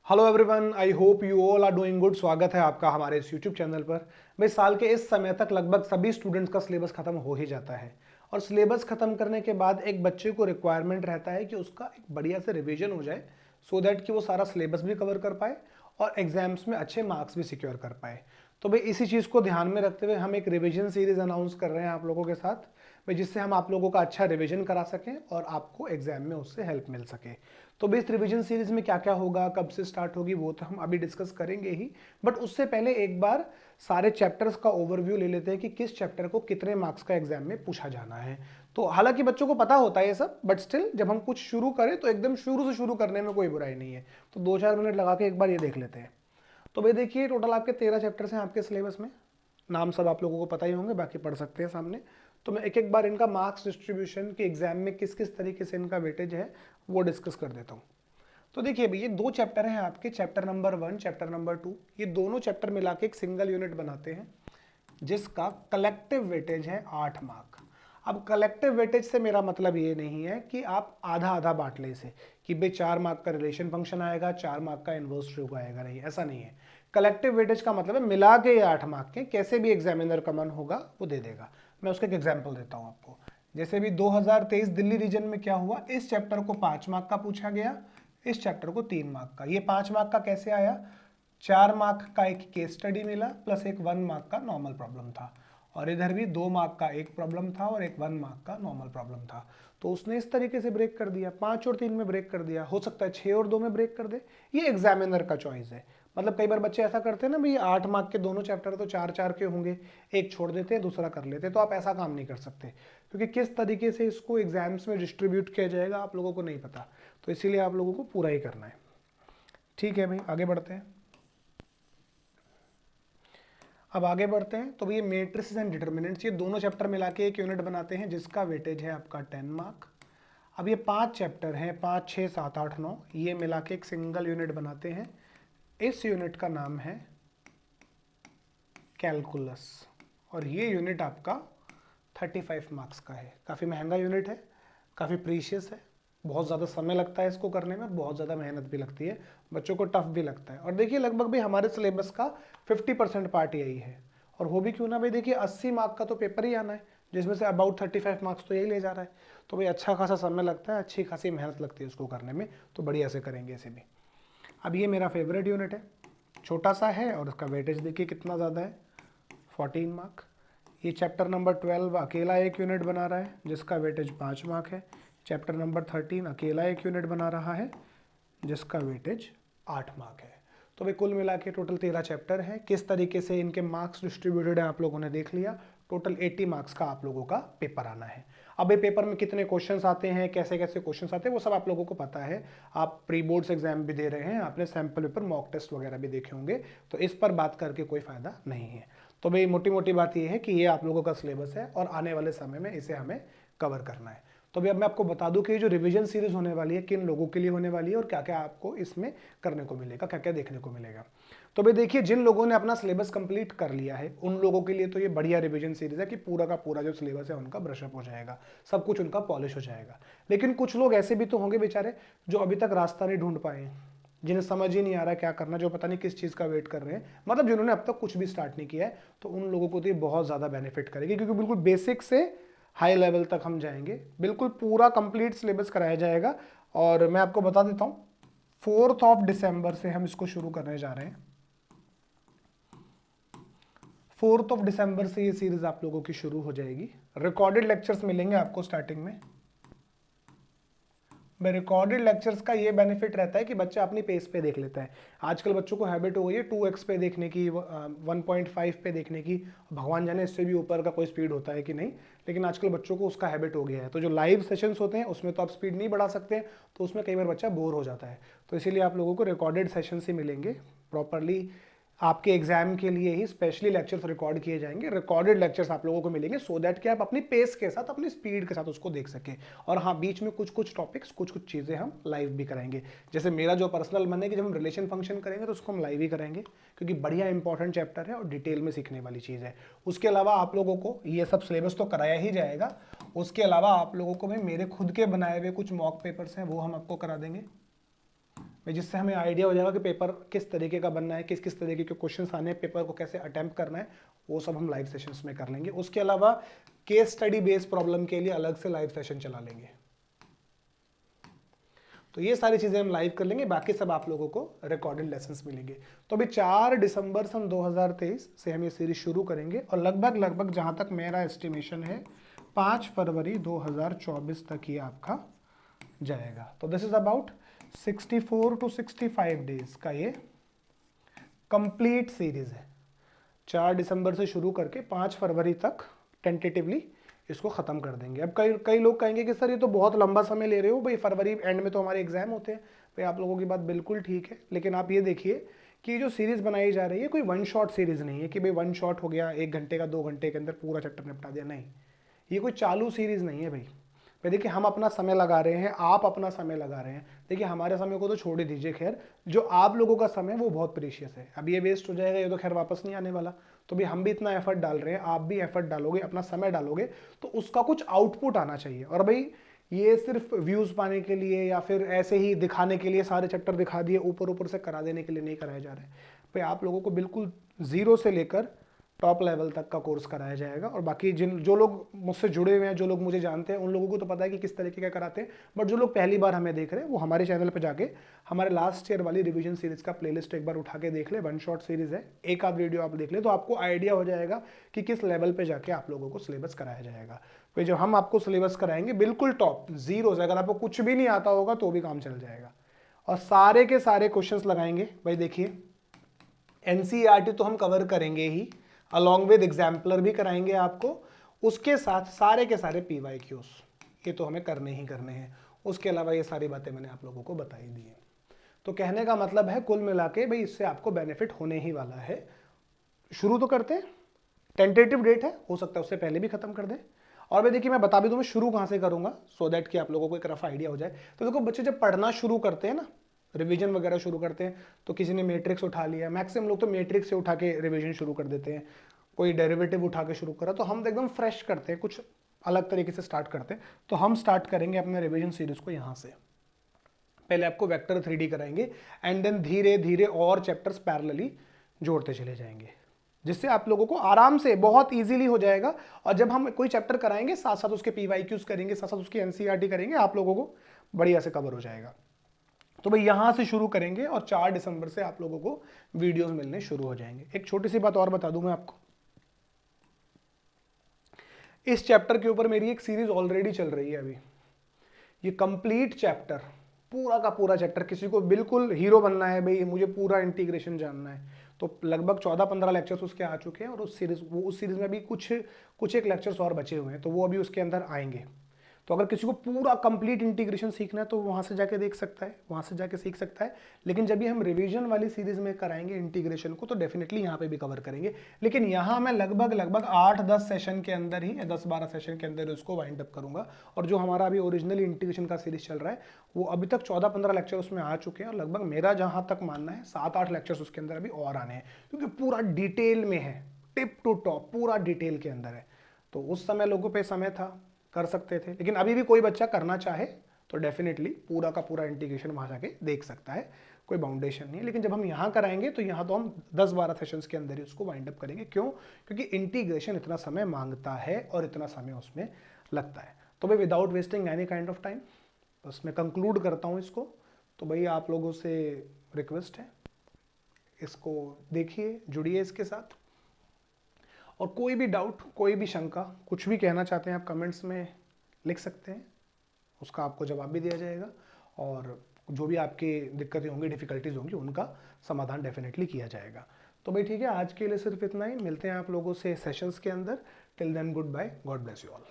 Hello everyone, I hope you all are doing good. स्वागत है आपका हमारे इस यूट्यूब चैनल पर। भाई, साल के इस समय तक लगभग सभी स्टूडेंट्स का सिलेबस खत्म हो ही जाता है और सिलेबस खत्म करने के बाद एक बच्चे को रिक्वायरमेंट रहता है कि उसका एक बढ़िया से रिवीजन हो जाए सो दैट कि वो सारा सिलेबस भी कवर कर पाए और एग्जाम्स में अच्छे मार्क्स भी सिक्योर कर पाए। तो भाई, इसी चीज़ को ध्यान में रखते हुए हम एक रिवीजन सीरीज अनाउंस कर रहे हैं आप लोगों के साथ, भाई, जिससे हम आप लोगों का अच्छा रिवीजन करा सकें और आपको एग्जाम में उससे हेल्प मिल सके। तो भाई, इस रिवीजन सीरीज में क्या क्या होगा, कब से स्टार्ट होगी, वो तो हम अभी डिस्कस करेंगे ही, बट उससे पहले एक बार सारे चैप्टर्स का ओवरव्यू ले लेते हैं कि किस चैप्टर को कितने मार्क्स का एग्जाम में पूछा जाना है। तो हालांकि बच्चों को पता होता है ये सब, बट स्टिल जब हम कुछ शुरू करें तो एकदम शुरू से शुरू करने में कोई बुराई नहीं है। तो 2-4 मिनट लगा के एक बार ये देख लेते हैं। तो भाई देखिए, टोटल आपके 13 चैप्टर्स हैं आपके सिलेबस में। नाम सब आप लोगों को पता ही होंगे, बाकी पढ़ सकते हैं सामने। तो मैं एक एक बार इनका मार्क्स डिस्ट्रीब्यूशन के एग्जाम में किस किस तरीके से इनका वेटेज है वो डिस्कस कर देता हूँ। तो देखिए भैया, दो चैप्टर हैं आपके, चैप्टर नंबर 1, चैप्टर नंबर 2। ये दोनों चैप्टर मिला के एक सिंगल यूनिट बनाते हैं जिसका कलेक्टिव वेटेज है 8 मार्क। अब कलेक्टिव वेटेज से मेरा मतलब ये नहीं है कि आप आधा आधा बांट ले इसे, कि भाई 4 मार्क का रिलेशन फंक्शन आएगा, 4 मार्क का इनवर्स ट्रिक आएगा, नहीं, ऐसा नहीं है। कलेक्टिव वेटेज का मतलब है मिला के ये 8 मार्क के कैसे भी एग्जामिनर का मन होगा वो दे देगा। मैं उसका एक एग्जाम्पल देता हूँ आपको। जैसे भी 2023 दिल्ली रीजन में क्या हुआ, इस चैप्टर को 5 मार्क का पूछा गया, इस चैप्टर को 3 मार्क का। ये 5 मार्क का कैसे आया, 4 मार्क का एक केस स्टडी मिला प्लस एक 1 मार्क का नॉर्मल प्रॉब्लम था, और इधर भी 2 मार्क का एक प्रॉब्लम था और एक 1 मार्क का नॉर्मल प्रॉब्लम था। तो उसने इस तरीके से ब्रेक कर दिया, 5 और 3 में ब्रेक कर दिया। हो सकता है 6 और 2 में ब्रेक कर दे, ये एग्जामिनर का चॉइस है। मतलब कई बार बच्चे ऐसा करते हैं ना, भाई 8 मार्क के दोनों चैप्टर तो 4-4 के होंगे, एक छोड़ देते हैं दूसरा कर लेते हैं। तो आप ऐसा काम नहीं कर सकते, क्योंकि किस तरीके से इसको एग्जाम्स में डिस्ट्रीब्यूट किया जाएगा आप लोगों को नहीं पता। तो इसीलिए आप लोगों को पूरा ही करना है। ठीक है भाई, आगे बढ़ते हैं। अब आगे बढ़ते हैं। तो ये मैट्रिसेस एंड डिटर्मिनेंट्स, ये दोनों चैप्टर मिला के एक यूनिट बनाते हैं जिसका वेटेज है आपका 10 मार्क। अब ये 5 चैप्टर हैं, 5, 6, 7, 8, 9, ये मिला के एक सिंगल यूनिट बनाते हैं। इस यूनिट का नाम है कैलकुलस, और ये यूनिट आपका 35 मार्क्स का है। काफ़ी महंगा यूनिट है, काफ़ी प्रीशियस है, बहुत ज़्यादा समय लगता है इसको करने में, बहुत ज़्यादा मेहनत भी लगती है, बच्चों को टफ भी लगता है। और देखिए, लगभग भी हमारे सिलेबस का 50% पार्ट यही है। और वो भी क्यों ना भाई, देखिए 80 मार्क का तो पेपर ही आना है, जिसमें से अबाउट 35 मार्क्स तो यही ले जा रहा है। तो भाई अच्छा खासा समय लगता है, अच्छी खासी मेहनत लगती है उसको करने में, तो बढ़िया से करेंगे इसे भी। अब ये मेरा फेवरेट यूनिट है, छोटा सा है और उसका वेटेज देखिए कितना ज़्यादा है, 14 मार्क। ये चैप्टर नंबर 12 अकेला एक यूनिट बना रहा है जिसका वेटेज 5 मार्क है। चैप्टर नंबर 13 अकेला एक यूनिट बना रहा है जिसका वेटेज 8 मार्क है। तो भाई कुल मिला के टोटल 13 चैप्टर हैं। किस तरीके से इनके मार्क्स डिस्ट्रीब्यूटेड है आप लोगों ने देख लिया। टोटल 80 मार्क्स का आप लोगों का पेपर आना है। अब ये पेपर में कितने क्वेश्चंस आते हैं, कैसे कैसे क्वेश्चंस आते हैं, वो सब आप लोगों को पता है। आप प्री बोर्ड्स एग्जाम भी दे रहे हैं, आपने सैम्पल पेपर मॉक टेस्ट वगैरह भी देखे होंगे, तो इस पर बात करके कोई फायदा नहीं है। तो भाई मोटी मोटी बात ये है कि ये आप लोगों का सिलेबस है और आने वाले समय में इसे हमें कवर करना है। तो अभी अब मैं आपको बता दूं कि ये जो रिवीजन सीरीज होने वाली है किन लोगों के लिए होने वाली है और क्या क्या आपको इसमें करने को मिलेगा, क्या क्या देखने को मिलेगा। तो भाई देखिए, जिन लोगों ने अपना सिलेबस कंप्लीट कर लिया है उन लोगों के लिए तो ये बढ़िया रिवीजन सीरीज है कि पूरा का पूरा जो सिलेबस है उनका ब्रशअप हो जाएगा, सब कुछ उनका पॉलिश हो जाएगा। लेकिन कुछ लोग ऐसे भी तो होंगे बेचारे जो अभी तक रास्ता नहीं ढूंढ पाए, जिन्हें समझ ही नहीं आ रहा है क्या करना, जो पता नहीं किस चीज़ का वेट कर रहे हैं, मतलब जिन्होंने अब तक कुछ भी स्टार्ट नहीं किया है, तो उन लोगों को तो ये बहुत ज़्यादा बेनिफिट करेगी, क्योंकि बिल्कुल बेसिक से हाई लेवल तक हम जाएंगे, बिल्कुल पूरा कंप्लीट सिलेबस कराया जाएगा। और मैं आपको बता देता हूँ, 4 दिसंबर से हम इसको शुरू करने जा रहे हैं। 4 दिसंबर से ये सीरीज आप लोगों की शुरू हो जाएगी। रिकॉर्डेड लेक्चर्स मिलेंगे आपको स्टार्टिंग में। रिकॉर्डेड लेक्चर्स का ये बेनिफिट रहता है कि बच्चा अपनी पेस पे देख लेता है। आजकल बच्चों को हैबिट हो गई है 2x पे देखने की, 1.5 पे देखने की, भगवान जाने इससे भी ऊपर का कोई स्पीड होता है कि नहीं, लेकिन आजकल बच्चों को उसका हैबिट हो गया है। तो जो लाइव सेशंस होते हैं उसमें तो आप स्पीड नहीं बढ़ा सकते, तो उसमें कई बार बच्चा बोर हो जाता है। तो इसीलिए आप लोगों को रिकॉर्डेड सेशन ही मिलेंगे, प्रॉपरली आपके एग्जाम के लिए ही स्पेशली लेक्चर्स रिकॉर्ड किए जाएंगे। रिकॉर्डेड लेक्चर्स आप लोगों को मिलेंगे सो दैट कि आप अपनी पेस के साथ, अपनी स्पीड के साथ उसको देख सकें। और हाँ, बीच में कुछ कुछ टॉपिक्स, कुछ कुछ चीज़ें हम लाइव भी कराएंगे। जैसे मेरा जो पर्सनल मन है कि जब हम रिलेशन फंक्शन करेंगे तो उसको हम लाइव ही करेंगे, क्योंकि बढ़िया इंपॉर्टेंट चैप्टर है और डिटेल में सीखने वाली चीज़ है। उसके अलावा आप लोगों को ये सब सिलेबस तो कराया ही जाएगा, उसके अलावा आप लोगों को भी मेरे खुद के बनाए हुए कुछ मॉक पेपर्स हैं वो हम आपको करा देंगे। भाई, जिससे हमें आइडिया हो जाएगा कि पेपर किस तरीके का बनना है, किस किस तरीके के क्वेश्चंस आने हैं, पेपर को कैसे अटेम्प्ट करना है, वो सब हम लाइव सेशंस में कर लेंगे। उसके अलावा केस स्टडी बेस्ड प्रॉब्लम के लिए अलग से लाइव सेशन चला लेंगे। तो ये सारी चीज़ें हम लाइव कर लेंगे, बाकी सब आप लोगों को रिकॉर्डेड लेसन्स मिलेंगे। तो अभी 4 दिसंबर सन 2023 से हम ये सीरीज शुरू करेंगे और लगभग जहाँ तक मेरा एस्टिमेशन है 5 फरवरी 2024 तक ये आपका जाएगा। तो this is about 64 to 65 days का ये कंप्लीट सीरीज है। 4 दिसंबर से शुरू करके 5 फरवरी तक टेंटेटिवली इसको ख़त्म कर देंगे। अब कई लोग कहेंगे कि सर ये तो बहुत लंबा समय ले रहे हो भाई, फरवरी एंड में तो हमारे एग्जाम होते हैं। भाई, आप लोगों की बात बिल्कुल ठीक है, लेकिन आप ये देखिए कि ये जो सीरीज़ बनाई जा रही है कोई वन शॉट सीरीज़ नहीं है कि भाई वन शॉट हो गया 1 घंटे का 2 घंटे के अंदर पूरा चैप्टर निपटा दिया। नहीं, ये कोई चालू सीरीज़ नहीं है भाई। देखिए, हम अपना समय लगा रहे हैं, आप अपना समय लगा रहे हैं। देखिए, हमारे समय को तो छोड़ ही दीजिए, खैर जो आप लोगों का समय वो बहुत प्रीशियस है। अब ये वेस्ट हो जाएगा, ये तो खैर वापस नहीं आने वाला। तो भी हम भी इतना एफर्ट डाल रहे हैं, आप भी एफर्ट डालोगे, अपना समय डालोगे, तो उसका कुछ आउटपुट आना चाहिए। और भाई, ये सिर्फ व्यूज पाने के लिए या फिर ऐसे ही दिखाने के लिए सारे चैप्टर दिखा दिए ऊपर ऊपर से करा देने के लिए नहीं कराए जा रहे हैं भाई। आप लोगों को बिल्कुल जीरो से लेकर टॉप लेवल तक का कोर्स कराया जाएगा। और बाकी जो लोग मुझसे जुड़े हुए हैं, जो लोग मुझे जानते हैं, उन लोगों को तो पता है कि किस तरीके का कराते हैं। बट जो लोग पहली बार हमें देख रहे हैं, वो हमारे चैनल पर जाके हमारे लास्ट ईयर वाली रिवीजन सीरीज का प्लेलिस्ट एक बार उठा के देख ले। वन शॉट सीरीज है, एक आध वीडियो आप देख ले तो आपको आइडिया हो जाएगा कि किस लेवल पे जाके आप लोगों को सिलेबस कराया जाएगा। तो जो हम आपको सिलेबस कराएंगे बिल्कुल टॉप जीरो से, अगर आपको कुछ भी नहीं आता होगा तो भी काम चल जाएगा। और सारे के सारे क्वेश्चंस लगाएंगे भाई। देखिए, एनसीईआरटी तो हम कवर करेंगे ही, अलॉन्ग विद एग्जाम्पलर भी कराएंगे आपको। उसके साथ सारे के सारे पीवाईक्यूज ये तो हमें करने ही करने हैं। उसके अलावा ये सारी बातें मैंने आप लोगों को बताई दी है। तो कहने का मतलब है कुल मिला के भाई, इससे आपको बेनिफिट होने ही वाला है। शुरू तो करते हैं, टेंटेटिव डेट है, हो सकता है उससे पहले भी खत्म कर दें। और भाई देखिए, मैं बता भी दूं मैं शुरू कहां से करूंगा, सो दैट कि आप लोगों को एक रफ आइडिया हो जाए। तो देखो, बच्चे जब पढ़ना शुरू करते हैं ना, रिवीजन वगैरह शुरू करते हैं, तो किसी ने मैट्रिक्स उठा लिया, मैक्सिमम लोग तो मैट्रिक्स से उठा के रिवीजन शुरू कर देते हैं, कोई डेरिवेटिव उठा के शुरू करा। तो हम तो एकदम फ्रेश करते हैं, कुछ अलग तरीके से स्टार्ट करते हैं। तो हम स्टार्ट करेंगे अपने रिवीजन सीरीज को यहाँ से। पहले आपको वेक्टर 3D कराएंगे एंड देन धीरे धीरे और चैप्टर्स पैरेलली जोड़ते चले जाएंगे, जिससे आप लोगों को आराम से बहुत इजीली हो जाएगा। और जब हम कोई चैप्टर कराएंगे, साथ साथ उसके पीवाईक्यूज करेंगे, साथ साथ उसकी एनसीईआरटी करेंगे, आप लोगों को बढ़िया से कवर हो जाएगा। तो भाई, यहां से शुरू करेंगे और 4 दिसंबर से आप लोगों को वीडियोस मिलने शुरू हो जाएंगे। एक छोटी सी बात और बता दूं मैं आपको, इस चैप्टर के ऊपर मेरी एक सीरीज ऑलरेडी चल रही है अभी। ये कंप्लीट चैप्टर, पूरा का पूरा चैप्टर, किसी को बिल्कुल हीरो बनना है भाई, मुझे पूरा इंटीग्रेशन जानना है, तो लगभग 14-15 लेक्चर्स उसके आ चुके हैं। और उस सीरीज में अभी कुछ एक लेक्चर्स और बचे हुए हैं, तो वो अभी उसके अंदर आएंगे। तो अगर किसी को पूरा कंप्लीट इंटीग्रेशन सीखना है तो वहाँ से जाके देख सकता है, वहाँ से जाके सीख सकता है। लेकिन जब भी हम रिवीजन वाली सीरीज में कराएंगे इंटीग्रेशन को, तो डेफिनेटली यहाँ पे भी कवर करेंगे। लेकिन यहाँ मैं लगभग 8-10 सेशन के अंदर ही, 10-12 सेशन के अंदर उसको वाइंड अप करूँगा। और जो हमारा अभी ओरिजिनल इंटीग्रेशन का सीरीज चल रहा है, वो अभी तक 14-15 लेक्चर उसमें आ चुके हैं। और लगभग मेरा जहाँ तक मानना है 7-8 लेक्चर्स उसके अंदर अभी और आने हैं, क्योंकि पूरा डिटेल में है, टिप टू टॉप पूरा डिटेल के अंदर है। तो उस समय लोगों पे समय था, कर सकते थे, लेकिन अभी भी कोई बच्चा करना चाहे तो डेफिनेटली पूरा का पूरा इंटीग्रेशन वहाँ जाके देख सकता है, कोई बाउंडेशन नहीं है। लेकिन जब हम यहाँ कराएंगे तो यहाँ तो हम 10-12 सेशंस के अंदर ही उसको वाइंड अप करेंगे। क्यों? क्योंकि इंटीग्रेशन इतना समय मांगता है और इतना समय उसमें लगता है। तो भाई, without wasting any kind of time, बस मैं कंक्लूड करता हूँ इसको। तो भाई, आप लोगों से रिक्वेस्ट है, इसको देखिए, जुड़िए इसके साथ। और कोई भी डाउट, कोई भी शंका, कुछ भी कहना चाहते हैं आप कमेंट्स में लिख सकते हैं, उसका आपको जवाब भी दिया जाएगा। और जो भी आपकी दिक्कतें होंगी, डिफिकल्टीज होंगी, उनका समाधान डेफिनेटली किया जाएगा। तो भाई ठीक है, आज के लिए सिर्फ इतना ही। मिलते हैं आप लोगों से सेशंस के अंदर। Till then, goodbye, God bless you all.